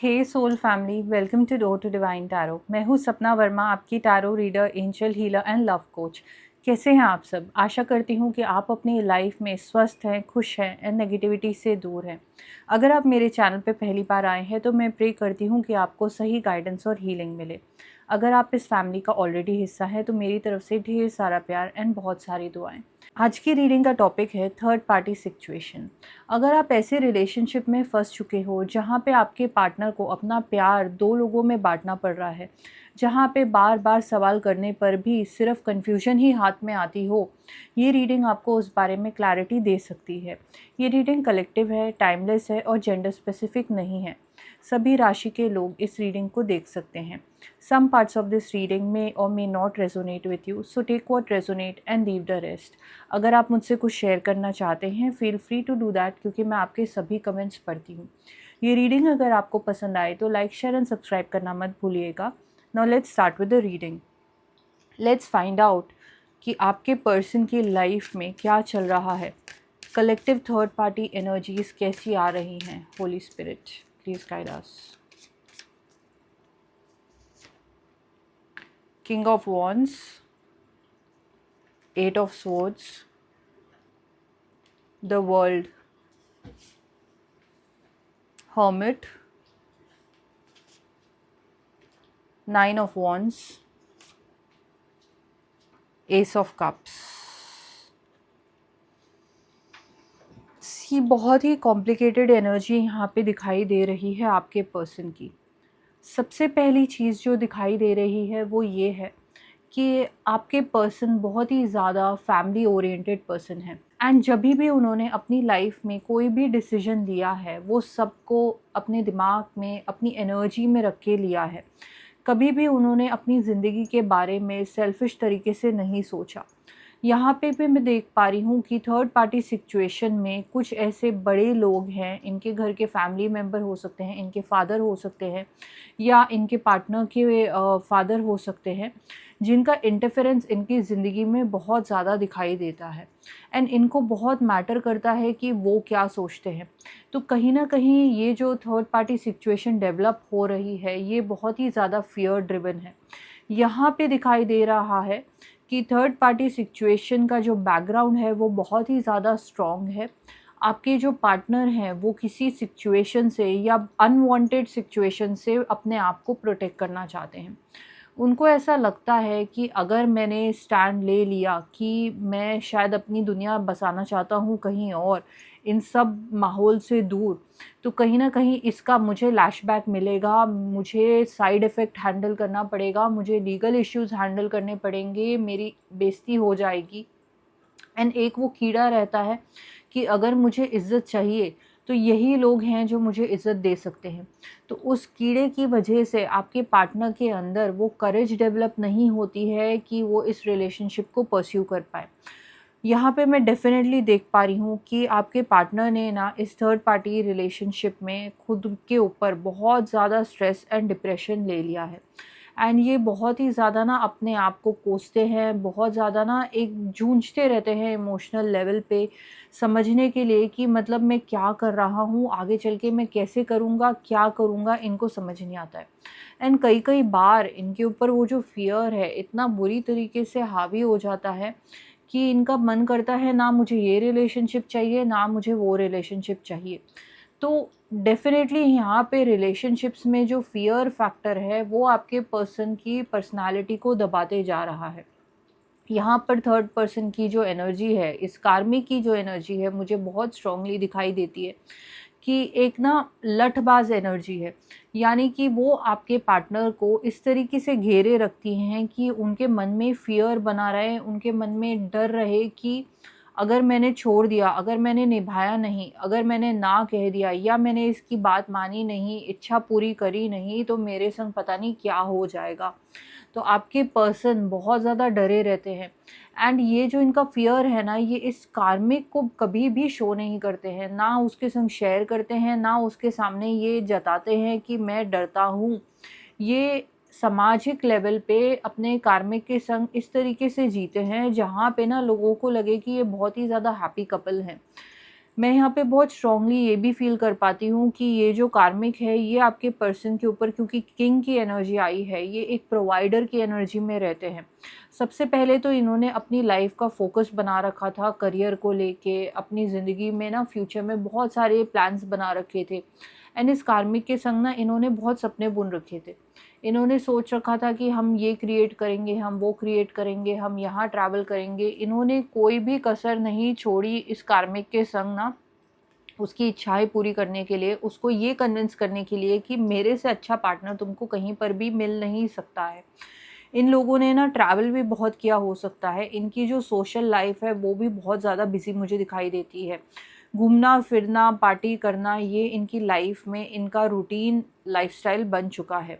Hey soul family, welcome to door to divine tarot. मैं हूँ सपना वर्मा, आपकी tarot reader, angel healer and love coach. कैसे हैं आप सब? आशा करती हूँ कि आप अपनी लाइफ में स्वस्थ हैं, खुश हैं एंड नेगेटिविटी से दूर हैं। अगर आप मेरे चैनल पे पहली बार आए हैं तो मैं प्रे करती हूँ कि आपको सही गाइडेंस और हीलिंग मिले। अगर आप इस फैमिली का ऑलरेडी हिस्सा है तो मेरी तरफ से ढेर सारा प्यार एंड बहुत सारी दुआएं। आज की रीडिंग का टॉपिक है थर्ड पार्टी सिचुएशन। अगर आप ऐसे रिलेशनशिप में फंस चुके हो जहाँ पे आपके पार्टनर को अपना प्यार दो लोगों में बांटना पड़ रहा है, जहाँ पे बार बार सवाल करने पर भी सिर्फ कंफ्यूजन ही हाथ में आती हो, ये रीडिंग आपको उस बारे में क्लैरिटी दे सकती है। ये रीडिंग कलेक्टिव है, टाइमलेस है और जेंडर स्पेसिफिक नहीं है। सभी राशि के लोग इस रीडिंग को देख सकते हैं। Some parts of this reading may or may not resonate with you, so take what resonate and leave the rest. अगर आप मुझसे कुछ शेयर करना चाहते हैं, feel free to do that, क्योंकि मैं आपके सभी कमेंट्स पढ़ती हूँ। ये रीडिंग अगर आपको पसंद आए तो लाइक, शेयर एंड सब्सक्राइब करना मत भूलिएगा। Now let's start with the reading. Let's find out कि आपके पर्सन की लाइफ में क्या चल रहा है। कलेक्टिव थर्ड पार्टी एनर्जीज कैसी आ रही हैं? Holi spirit please guide us. King of Wands, Eight of Swords, the World, Hermit, Nine of Wands, Ace of Cups। बहुत ही कॉम्प्लिकेटेड एनर्जी यहाँ पे दिखाई दे रही है आपके पर्सन की। सबसे पहली चीज़ जो दिखाई दे रही है वो ये है कि आपके पर्सन बहुत ही ज़्यादा फैमिली ओरिएंटेड पर्सन है एंड जब भी उन्होंने अपनी लाइफ में कोई भी डिसीजन लिया है वो सबको अपने दिमाग में, अपनी एनर्जी में रख के लिया है। कभी भी उन्होंने अपनी ज़िंदगी के बारे में सेल्फिश तरीके से नहीं सोचा। यहाँ पे भी मैं देख पा रही हूँ कि थर्ड पार्टी सिचुएशन में कुछ ऐसे बड़े लोग हैं, इनके घर के फैमिली मेम्बर हो सकते हैं, इनके फादर हो सकते हैं या इनके पार्टनर के फादर हो सकते हैं, जिनका इंटरफेरेंस इनकी ज़िंदगी में बहुत ज़्यादा दिखाई देता है एंड इनको बहुत मैटर करता है कि वो क्या सोचते हैं। तो कहीं ना कहीं ये जो थर्ड पार्टी सिचुएशन डेवलप हो रही है ये बहुत ही ज़्यादा फियर ड्रिवन है। यहाँ पे दिखाई दे रहा है कि थर्ड पार्टी सिचुएशन का जो बैकग्राउंड है वो बहुत ही ज़्यादा स्ट्रॉन्ग है। आपके जो पार्टनर हैं वो किसी सिचुएशन से या अनवांटेड सिचुएशन से अपने आप को प्रोटेक्ट करना चाहते हैं। उनको ऐसा लगता है कि अगर मैंने स्टैंड ले लिया कि मैं शायद अपनी दुनिया बसाना चाहता हूँ कहीं और, इन सब माहौल से दूर, तो कहीं ना कहीं इसका मुझे लैशबैक मिलेगा, मुझे साइड इफ़ेक्ट हैंडल करना पड़ेगा, मुझे लीगल इश्यूज़ हैंडल करने पड़ेंगे, मेरी बेइज्जती हो जाएगी। एंड एक वो कीड़ा रहता है कि अगर मुझे इज़्ज़त चाहिए तो यही लोग हैं जो मुझे इज़्ज़त दे सकते हैं। तो उस कीड़े की वजह से आपके पार्टनर के अंदर वो करेज डेवलप नहीं होती है कि वो इस रिलेशनशिप को परस्यू कर पाए। यहाँ पे मैं डेफिनेटली देख पा रही हूँ कि आपके पार्टनर ने ना इस थर्ड पार्टी रिलेशनशिप में खुद के ऊपर बहुत ज़्यादा स्ट्रेस एंड डिप्रेशन ले लिया है एंड ये बहुत ही ज़्यादा ना अपने आप को कोसते हैं, बहुत ज़्यादा ना एक जूझते रहते हैं इमोशनल लेवल पे, समझने के लिए कि मतलब मैं क्या कर रहा हूँ, आगे चल के मैं कैसे करूँगा, क्या करूँगा, इनको समझ नहीं आता है। एंड कई कई बार इनके ऊपर वो जो फियर है इतना बुरी तरीके से हावी हो जाता है कि इनका मन करता है ना मुझे ये रिलेशनशिप चाहिए, ना मुझे वो रिलेशनशिप चाहिए। तो डेफ़िनेटली यहाँ पे रिलेशनशिप्स में जो फ़ियर फैक्टर है वो आपके पर्सन की पर्सनैलिटी को दबाते जा रहा है। यहाँ पर थर्ड पर्सन की जो एनर्जी है, इस कार्मिक की जो एनर्जी है, मुझे बहुत स्ट्रांगली दिखाई देती है कि एक ना लठबाज एनर्जी है। यानी कि वो आपके पार्टनर को इस तरीके से घेरे रखती हैं कि उनके मन में फ़ियर बना रहे, उनके मन में डर रहे कि अगर मैंने छोड़ दिया, अगर मैंने निभाया नहीं, अगर मैंने ना कह दिया या मैंने इसकी बात मानी नहीं, इच्छा पूरी करी नहीं, तो मेरे संग पता नहीं क्या हो जाएगा। तो आपके पर्सन बहुत ज़्यादा डरे रहते हैं एंड ये जो इनका फ़ियर है ना, ये इस कार्मिक को कभी भी शो नहीं करते हैं, ना उसके संग शेयर करते हैं, ना उसके सामने ये जताते हैं कि मैं डरता हूँ। ये सामाजिक लेवल पे अपने कार्मिक के संग इस तरीके से जीते हैं जहाँ पे ना लोगों को लगे कि ये बहुत ही ज़्यादा हैप्पी कपल हैं। मैं यहाँ पे बहुत स्ट्रांगली ये भी फ़ील कर पाती हूँ कि ये जो कार्मिक है, ये आपके पर्सन के ऊपर, क्योंकि किंग की एनर्जी आई है, ये एक प्रोवाइडर की एनर्जी में रहते हैं। सबसे पहले तो इन्होंने अपनी लाइफ़ का फ़ोकस बना रखा था करियर को लेके, अपनी ज़िंदगी में ना फ्यूचर में बहुत सारे प्लान्स बना रखे थे। एंड इस कार्मिक के संग ना इन्होंने बहुत सपने बुन रखे थे। इन्होंने सोच रखा था कि हम ये क्रिएट करेंगे, हम वो क्रिएट करेंगे, हम यहाँ ट्रैवल करेंगे। इन्होंने कोई भी कसर नहीं छोड़ी इस कार्मिक के संग ना उसकी इच्छाएँ पूरी करने के लिए, उसको ये कन्विंस करने के लिए कि मेरे से अच्छा पार्टनर तुमको कहीं पर भी मिल नहीं सकता है। इन लोगों ने ना ट्रैवल भी बहुत किया हो सकता है, इनकी जो सोशल लाइफ़ है वो भी बहुत ज़्यादा बिज़ी मुझे दिखाई देती है। घूमना-फिरना, पार्टी करना, ये इनकी लाइफ़ में इनका रूटीन लाइफ़स्टाइल बन चुका है।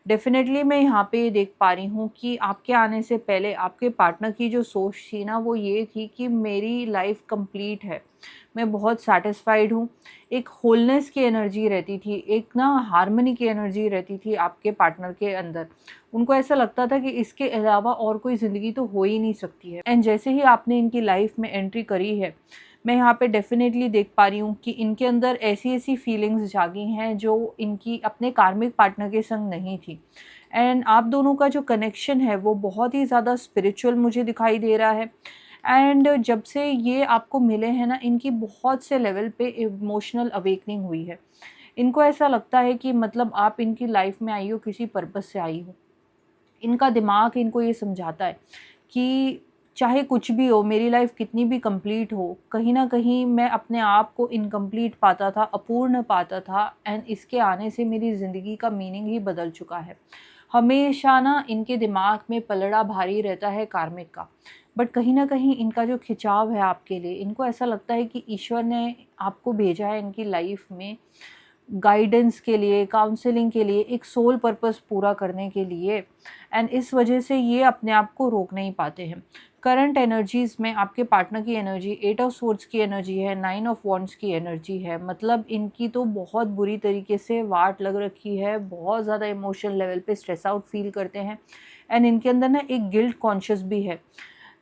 डेफ़िनेटली मैं यहाँ पे ये देख पा रही हूँ कि आपके आने से पहले आपके पार्टनर की जो सोच थी ना वो ये थी कि मेरी लाइफ़ कंप्लीट है, मैं बहुत सैटिस्फाइड हूँ। एक होलनेस की एनर्जी रहती थी, एक ना हार्मनी की एनर्जी रहती थी आपके पार्टनर के अंदर। उनको ऐसा लगता था कि इसके अलावा और कोई ज़िंदगी तो हो ही नहीं सकती है। एंड जैसे ही आपने इनकी लाइफ़ में एंट्री करी है, मैं यहाँ पे डेफ़िनेटली देख पा रही हूँ कि इनके अंदर ऐसी-ऐसी फीलिंग्स जागी हैं जो इनकी अपने कार्मिक पार्टनर के संग नहीं थी। एंड आप दोनों का जो कनेक्शन है वो बहुत ही ज़्यादा स्पिरिचुअल मुझे दिखाई दे रहा है। एंड जब से ये आपको मिले हैं ना, इनकी बहुत से लेवल पे इमोशनल अवेकनिंग हुई है। इनको ऐसा लगता है कि मतलब आप इनकी लाइफ़ में आई हो, किसी पर्पस से आई हो। इनका दिमाग इनको ये समझाता है कि चाहे कुछ भी हो, मेरी लाइफ कितनी भी कंप्लीट हो, कहीं न कहीं मैं अपने आप को इनकम्प्लीट पाता था, अपूर्ण पाता था। एंड इसके आने से मेरी ज़िंदगी का मीनिंग ही बदल चुका है। हमेशा ना इनके दिमाग में पलड़ा भारी रहता है कार्मिक का, बट कहीं न कहीं इनका जो खिंचाव है आपके लिए, इनको ऐसा लगता है कि ईश्वर ने आपको भेजा है इनकी लाइफ में गाइडेंस के लिए, काउंसलिंग के लिए, एक सोल पर्पस पूरा करने के लिए। एंड इस वजह से ये अपने आप को रोक नहीं पाते हैं। करंट एनर्जीज़ में आपके पार्टनर की एनर्जी 8 ऑफ सोर्ड्स की एनर्जी है, 9 ऑफ वॉन्ड्स की एनर्जी है। मतलब इनकी तो बहुत बुरी तरीके से वाट लग रखी है, बहुत ज़्यादा इमोशनल लेवल पे स्ट्रेस आउट फ़ील करते हैं। एंड इनके अंदर ना एक गिल्ट कॉन्शियस भी है।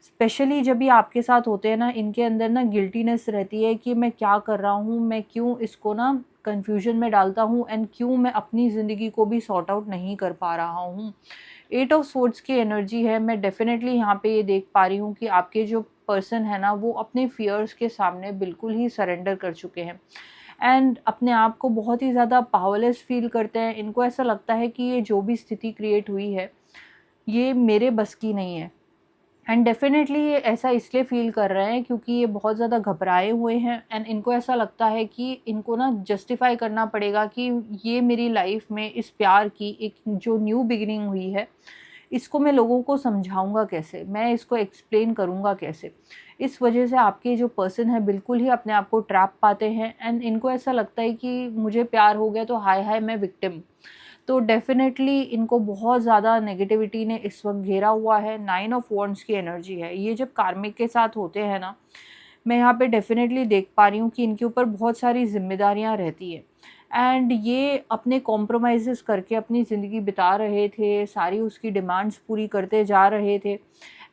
स्पेशली जब ये आपके साथ होते हैं ना, इनके अंदर ना गिल्टीनेस रहती है कि मैं क्या कर रहा हूँ, मैं क्यों इसको ना कन्फ्यूजन में डालता हूँ, एंड क्यों मैं अपनी ज़िंदगी को भी सॉर्ट आउट नहीं कर पा रहा हूँ। 8 ऑफ सोर्ड्स की एनर्जी है। मैं डेफ़िनेटली यहाँ पे ये देख पा रही हूँ कि आपके जो पर्सन है ना, वो अपने फ़ियर्स के सामने बिल्कुल ही सरेंडर कर चुके हैं। एंड अपने आप को बहुत ही ज़्यादा पावरलेस फ़ील करते हैं। इनको ऐसा लगता है कि ये जो भी स्थिति क्रिएट हुई है, ये मेरे बस की नहीं है। एंड डेफ़िनेटली ये ऐसा इसलिए फ़ील कर रहे हैं क्योंकि ये बहुत ज़्यादा घबराए हुए हैं। एंड इनको ऐसा लगता है कि इनको ना जस्टिफ़ाई करना पड़ेगा कि ये मेरी लाइफ़ में इस प्यार की एक जो न्यू बिगिनिंग हुई है, इसको मैं लोगों को समझाऊँगा कैसे? मैं इसको एक्सप्लेन करूँगा कैसे? इस वजह से आपके जो पर्सन है बिल्कुल ही अपने आप को ट्रैप पाते हैं। एंड इनको ऐसा लगता है कि मुझे प्यार हो गया तो हाय हाय मैं विक्टिम। तो डेफ़िनेटली इनको बहुत ज़्यादा नेगेटिविटी ने इस वक़्त घेरा हुआ है। 9 ऑफ वॉन्ड्स की एनर्जी है। ये जब कार्मिक के साथ होते हैं ना, मैं यहाँ पे डेफ़िनेटली देख पा रही हूँ कि इनके ऊपर बहुत सारी ज़िम्मेदारियाँ रहती हैं। एंड ये अपने कॉम्प्रोमाइज़ेज़ करके अपनी ज़िंदगी बिता रहे थे, सारी उसकी डिमांड्स पूरी करते जा रहे थे।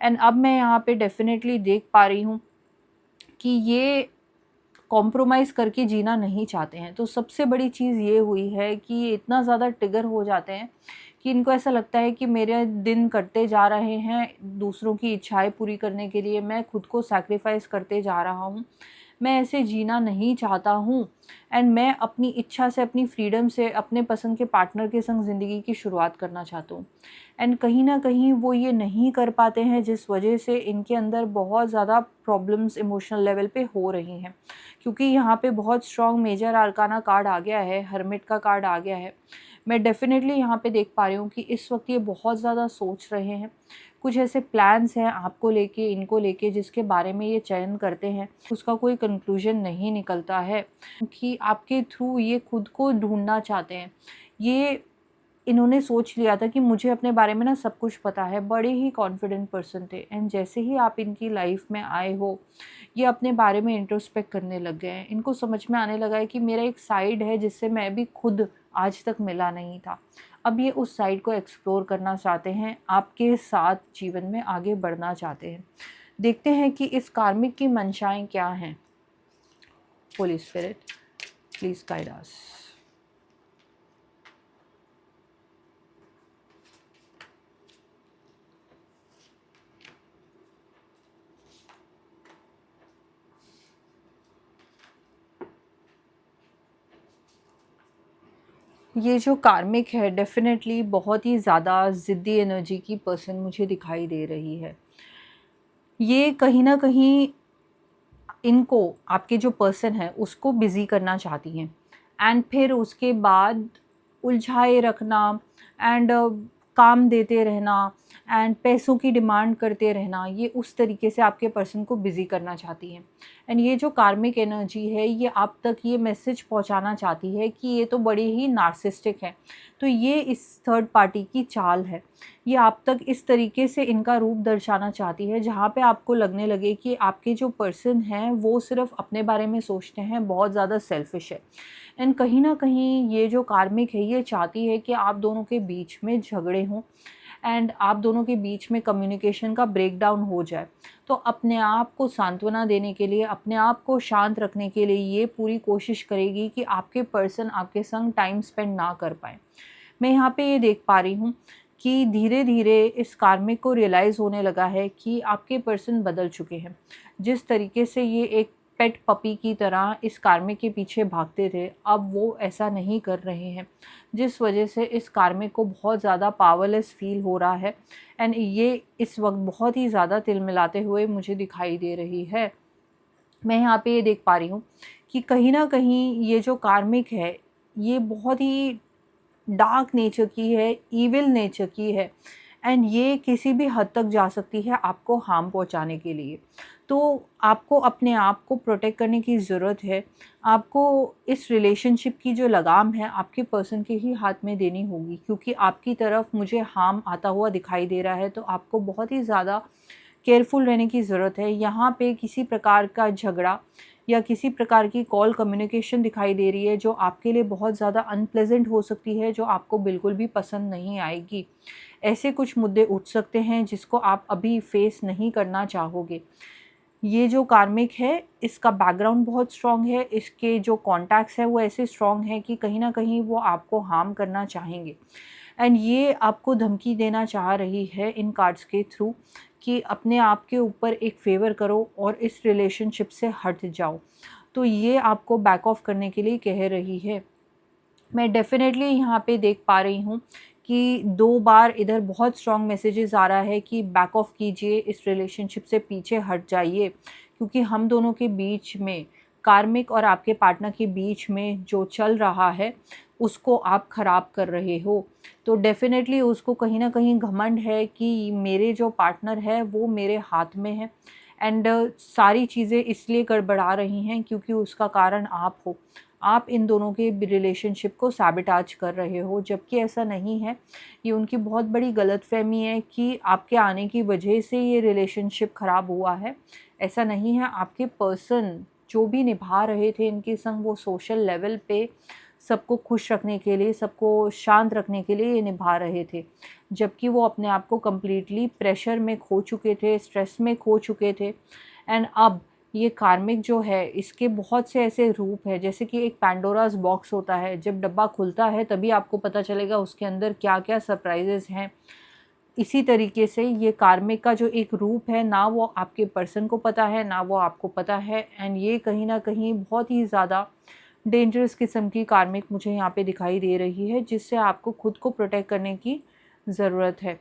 एंड अब मैं यहाँ पे डेफ़िनेटली देख पा रही हूँ कि ये कॉम्प्रोमाइज़ करके जीना नहीं चाहते हैं। तो सबसे बड़ी चीज़ ये हुई है कि ये इतना ज़्यादा ट्रिगर हो जाते हैं कि इनको ऐसा लगता है कि मेरे दिन कटते जा रहे हैं, दूसरों की इच्छाएँ पूरी करने के लिए मैं खुद को सैक्रिफ़ाइस करते जा रहा हूँ। मैं ऐसे जीना नहीं चाहता हूँ। एंड मैं अपनी इच्छा से, अपनी फ्रीडम से, अपने पसंद के पार्टनर के संग ज़िंदगी की शुरुआत करना चाहता हूँ। एंड कहीं न कहीं वो ये नहीं कर पाते हैं, जिस वजह से इनके अंदर बहुत ज़्यादा प्रॉब्लम्स इमोशनल लेवल पे हो रही हैं। क्योंकि यहाँ पे बहुत स्ट्रॉन्ग मेजर आर्काना कार्ड आ गया है, हर्मिट का कार्ड आ गया है। मैं डेफ़िनेटली यहाँ पे देख पा रही हूँ कि इस वक़्त ये बहुत ज़्यादा सोच रहे हैं। कुछ ऐसे प्लान्स हैं आपको लेके, इनको लेके, जिसके बारे में ये चयन करते हैं, उसका कोई कंक्लूज़न नहीं निकलता है कि आपके थ्रू ये खुद को ढूँढना चाहते हैं। ये इन्होंने सोच लिया था कि मुझे अपने बारे में ना सब कुछ पता है, बड़े ही कॉन्फिडेंट पर्सन थे। एंड जैसे ही आप इनकी लाइफ में आए हो, ये अपने बारे में इंट्रोस्पेक्ट करने लग गए हैं। इनको समझ में आने लगा है कि मेरा एक साइड है जिससे मैं भी खुद आज तक मिला नहीं था। अब ये उस साइड को एक्सप्लोर करना चाहते हैं, आपके साथ जीवन में आगे बढ़ना चाहते हैं। देखते हैं कि इस कार्मिक की मंशाएँ क्या हैं? Holi spirit please guide us. ये जो कार्मिक है डेफ़िनेटली बहुत ही ज़्यादा ज़िद्दी एनर्जी की पर्सन मुझे दिखाई दे रही है। ये कहीं न कहीं इनको आपके जो पर्सन है उसको बिज़ी करना चाहती हैं एंड फिर उसके बाद उलझाए रखना एंड काम देते रहना एंड पैसों की डिमांड करते रहना, ये उस तरीके से आपके पर्सन को बिज़ी करना चाहती हैं। एंड ये जो कार्मिक एनर्जी है ये आप तक ये मैसेज पहुंचाना चाहती है कि ये तो बड़ी ही नार्सिसिस्टिक है। तो ये इस थर्ड पार्टी की चाल है। ये आप तक इस तरीके से इनका रूप दर्शाना चाहती है जहाँ पे आपको लगने लगे कि आपके जो पर्सन हैं वो सिर्फ अपने बारे में सोचते हैं, बहुत ज़्यादा सेल्फिश है। एंड कहीं न कहीं ये जो कार्मिक है ये चाहती है कि आप दोनों के बीच में झगड़े हों एंड आप दोनों के बीच में कम्युनिकेशन का ब्रेकडाउन हो जाए। तो अपने आप को सांत्वना देने के लिए, अपने आप को शांत रखने के लिए ये पूरी कोशिश करेगी कि आपके पर्सन आपके संग टाइम स्पेंड ना कर पाएँ। मैं यहाँ पे ये देख पा रही हूँ कि धीरे-धीरे इस कार्मिक को रियलाइज़ होने लगा है कि आपके पर्सन बदल चुके हैं। जिस तरीके से ये एक पेट पपी की तरह इस कार्मिक के पीछे भागते थे, अब वो ऐसा नहीं कर रहे हैं। जिस वजह से इस कार्मिक को बहुत ज़्यादा पावरलेस फ़ील हो रहा है एंड ये इस वक़्त बहुत ही ज़्यादा तिलमिलाते हुए मुझे दिखाई दे रही है। मैं यहाँ पे ये देख पा रही हूँ कि कहीं न कहीं ये जो कार्मिक है, ये बहुत ही डार्क नेचर की है, इविल नेचर की है एंड ये किसी भी हद तक जा सकती है आपको हार्म पहुंचाने के लिए। तो आपको अपने आप को प्रोटेक्ट करने की ज़रूरत है। आपको इस रिलेशनशिप की जो लगाम है आपके पर्सन के ही हाथ में देनी होगी, क्योंकि आपकी तरफ मुझे हार्म आता हुआ दिखाई दे रहा है। तो आपको बहुत ही ज़्यादा केयरफुल रहने की ज़रूरत है। यहाँ पे किसी प्रकार का झगड़ा या किसी प्रकार की कॉल कम्युनिकेशन दिखाई दे रही है जो आपके लिए बहुत ज़्यादा अनप्लेजेंट हो सकती है, जो आपको बिल्कुल भी पसंद नहीं आएगी। ऐसे कुछ मुद्दे उठ सकते हैं जिसको आप अभी फेस नहीं करना चाहोगे। ये जो कार्मिक है इसका बैकग्राउंड बहुत स्ट्रॉन्ग है, इसके जो कॉन्टैक्ट्स हैं वो ऐसे स्ट्रॉन्ग हैं कि कहीं न कहीं वो आपको हार्म करना चाहेंगे। एंड ये आपको धमकी देना चाह रही है इन कार्ड्स के थ्रू कि अपने आप के ऊपर एक फ़ेवर करो और इस रिलेशनशिप से हट जाओ। तो ये आपको बैक ऑफ करने के लिए कह रही है। मैं डेफ़िनेटली यहाँ पे देख पा रही हूँ कि 2 बार इधर बहुत स्ट्रॉन्ग मैसेजेस आ रहा है कि बैक ऑफ कीजिए, इस रिलेशनशिप से पीछे हट जाइए, क्योंकि हम दोनों के बीच में, कार्मिक और आपके पार्टनर के बीच में जो चल रहा है, उसको आप ख़राब कर रहे हो। तो डेफ़िनेटली उसको कहीं न कहीं घमंड है कि मेरे जो पार्टनर है वो मेरे हाथ में है एंड सारी चीज़ें इसलिए गड़बड़ा रही हैं क्योंकि उसका कारण आप हो। आप इन दोनों के रिलेशनशिप को सैबोटाज कर रहे हो, जबकि ऐसा नहीं है। ये उनकी बहुत बड़ी गलतफ़हमी है कि आपके आने की वजह से ये रिलेशनशिप ख़राब हुआ है। ऐसा नहीं है, आपके पर्सन जो भी निभा रहे थे इनके संग वो सोशल लेवल पे सबको खुश रखने के लिए, सबको शांत रखने के लिए ये निभा रहे थे। जबकि वो अपने आप को कंप्लीटली प्रेशर में खो चुके थे, स्ट्रेस में खो चुके थे एंड अब ये कार्मिक जो है इसके बहुत से ऐसे रूप हैं, जैसे कि एक पैंडोरास बॉक्स होता है, जब डब्बा खुलता है तभी आपको पता चलेगा उसके अंदर क्या-क्या सरप्राइज़ेज़ हैं। इसी तरीके से ये कार्मिक का जो एक रूप है, ना वो आपके पर्सन को पता है, ना वो आपको पता है एंड ये कहीं न कहीं बहुत ही ज़्यादा डेंजरस किस्म की कार्मिक मुझे यहाँ पे दिखाई दे रही है, जिससे आपको खुद को प्रोटेक्ट करने की ज़रूरत है।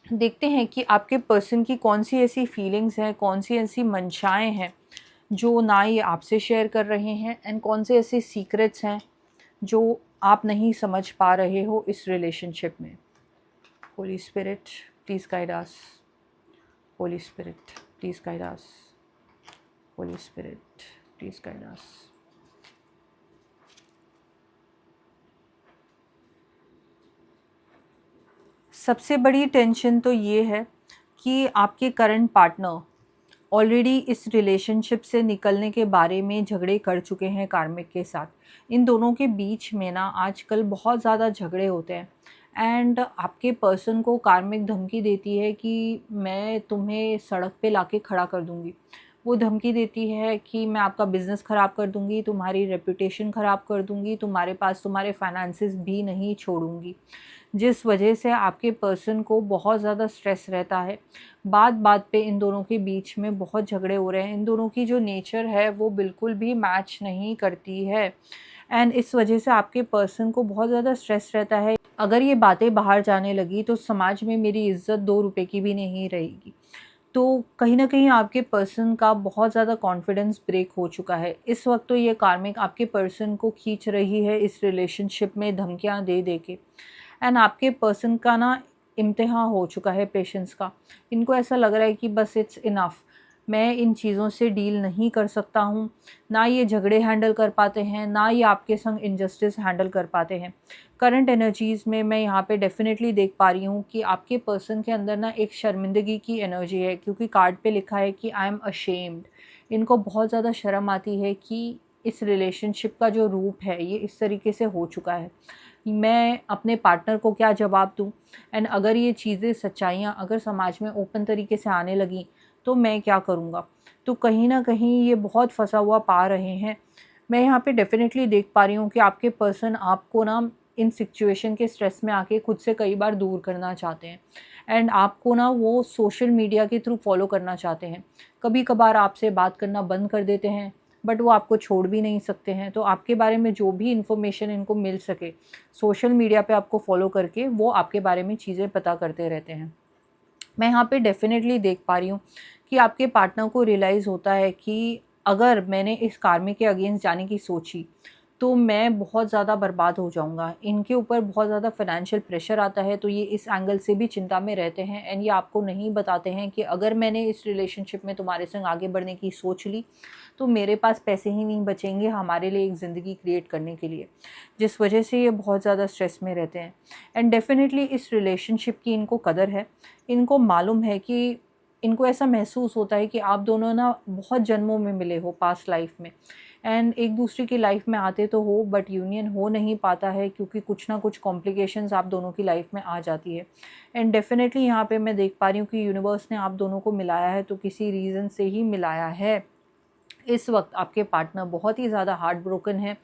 देखते हैं कि आपके पर्सन की कौन-सी ऐसी फीलिंग्स हैं, कौन-सी ऐसी मंशाएँ हैं, जो ना ये आपसे शेयर कर रहे हैं एंड कौन से ऐसे सीक्रेट्स हैं, जो आप नहीं समझ पा रहे हो इस रिलेशनशिप में। Holi spirit, please guide us. Holi spirit, please guide us. Holi spirit, please guide us. सबसे बड़ी टेंशन तो ये है कि आपके करंट पार्टनर ऑलरेडी इस रिलेशनशिप से निकलने के बारे में झगड़े कर चुके हैं कार्मिक के साथ। इन दोनों के बीच में ना आजकल बहुत ज़्यादा झगड़े होते हैं एंड आपके पर्सन को कार्मिक धमकी देती है कि मैं तुम्हें सड़क पे लाके खड़ा कर दूँगी। वो धमकी देती है कि मैं आपका बिज़नेस ख़राब कर दूँगी, तुम्हारी रेपुटेशन ख़राब कर दूँगी, तुम्हारे पास तुम्हारे फाइनेंसेस भी नहीं छोड़ूँगी। जिस वजह से आपके पर्सन को बहुत ज़्यादा स्ट्रेस रहता है। बात-बात पे इन दोनों के बीच में बहुत झगड़े हो रहे हैं। इन दोनों की जो नेचर है वो बिल्कुल भी मैच नहीं करती है एंड इस वजह से आपके पर्सन को बहुत ज़्यादा स्ट्रेस रहता है। अगर ये बातें बाहर जाने लगी तो समाज में मेरी इज़्ज़त 2 रुपए की भी नहीं रहेगी। तो कहीं न कहीं आपके पर्सन का बहुत ज़्यादा कॉन्फिडेंस ब्रेक हो चुका है। इस वक़्त तो ये कार्मिक आपके पर्सन को खींच रही है इस रिलेशनशिप में धमकियाँ दे-दे के एंड आपके पर्सन का ना इम्तिहान हो चुका है पेशेंस का। इनको ऐसा लग रहा है कि बस इट्स इनफ, मैं इन चीज़ों से डील नहीं कर सकता हूँ। ना ये झगड़े हैंडल कर पाते हैं, ना ये आपके संग इनजस्टिस हैंडल कर पाते हैं। करंट एनर्जीज़ में मैं यहाँ पे डेफ़िनेटली देख पा रही हूँ कि आपके पर्सन के अंदर ना एक शर्मिंदगी की एनर्जी है, क्योंकि कार्ड पे लिखा है कि आई एम अशेम्ड। इनको बहुत ज़्यादा शर्म आती है कि इस रिलेशनशिप का जो रूप है ये इस तरीके से हो चुका है। मैं अपने पार्टनर को क्या जवाब दूँ एंड अगर ये चीज़ें सच्चाइयाँ अगर समाज में ओपन तरीके से आने लगीं तो मैं क्या करूँगा? तो कहीं न कहीं ये बहुत फँसा हुआ पा रहे हैं। मैं यहाँ पे डेफ़िनेटली देख पा रही हूँ कि आपके पर्सन आपको ना इन सिचुएशन के स्ट्रेस में आके खुद से कई बार दूर करना चाहते हैं एंड आपको ना वो सोशल मीडिया के थ्रू फ़ॉलो करना चाहते हैं। कभी-कभार आपसे बात करना बंद कर देते हैं, बट वो आपको छोड़ भी नहीं सकते हैं। तो आपके बारे में जो भी इन्फॉर्मेशन इनको मिल सके, सोशल मीडिया पे आपको फ़ॉलो करके वो आपके बारे में चीज़ें पता करते रहते हैं। मैं यहाँ पे डेफ़िनेटली देख पा रही हूँ कि आपके पार्टनर को रियलाइज़ होता है कि अगर मैंने इस कार्मिक के अगेंस्ट जाने की सोची, तो मैं बहुत ज़्यादा बर्बाद हो जाऊँगा। इनके ऊपर बहुत ज़्यादा फ़ाइनेंशियल प्रेशर आता है, तो ये इस एंगल से भी चिंता में रहते हैं एंड ये आपको नहीं बताते हैं कि अगर मैंने इस रिलेशनशिप में तुम्हारे संग आगे बढ़ने की सोच ली, तो मेरे पास पैसे ही नहीं बचेंगे हमारे लिए एक ज़िंदगी क्रिएट करने के लिए। जिस वजह से ये बहुत ज़्यादा स्ट्रेस में रहते हैं एंड डेफ़िनेटली इस रिलेशनशिप की इनको कदर है। इनको मालूम है कि इनको ऐसा महसूस होता है कि आप दोनों ना बहुत जन्मों में मिले हो पास्ट लाइफ में एंड एक दूसरे की लाइफ में आते तो हो, बट यूनियन हो नहीं पाता है क्योंकि कुछ ना कुछ कॉम्प्लिकेशंस आप दोनों की लाइफ में आ जाती है एंड डेफिनेटली यहाँ पे मैं देख पा रही हूँ कि यूनिवर्स ने आप दोनों को मिलाया है तो किसी रीज़न से ही मिलाया है। इस वक्त आपके पार्टनर बहुत ही ज़्यादा हार्ट ब्रोकन है,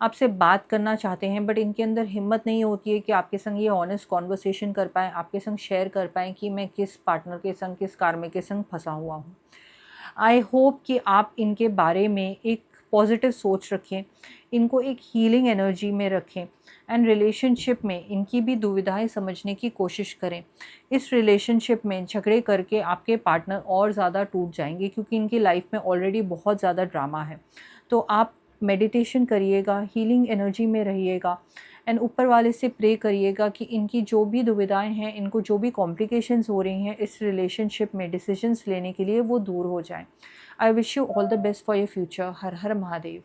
आपसे बात करना चाहते हैं, बट इनके अंदर हिम्मत नहीं होती है कि आपके संग ये ऑनेस्ट कॉन्वर्सेशन कर पाएँ, आपके संग शेयर कर पाएँ कि मैं किस पार्टनर के संग, किस कार्मिक के संग फँसा हुआ हूँ। आई होप कि आप इनके बारे में एक पॉजिटिव सोच रखें, इनको एक हीलिंग एनर्जी में रखें एंड रिलेशनशिप में इनकी भी दुविधाएं समझने की कोशिश करें। इस रिलेशनशिप में झगड़े करके आपके पार्टनर और ज़्यादा टूट जाएंगे क्योंकि इनकी लाइफ में ऑलरेडी बहुत ज़्यादा ड्रामा है। तो आप मेडिटेशन करिएगा, हीलिंग एनर्जी में रहिएगा एंड ऊपर वाले से प्रे करिएगा कि इनकी जो भी दुविधाएं हैं, इनको जो भी कॉम्प्लिकेशंस हो रही हैं इस रिलेशनशिप में डिसीजंस लेने के लिए, वो दूर हो जाएं। I wish you all the best for your future. Her her Mahadev.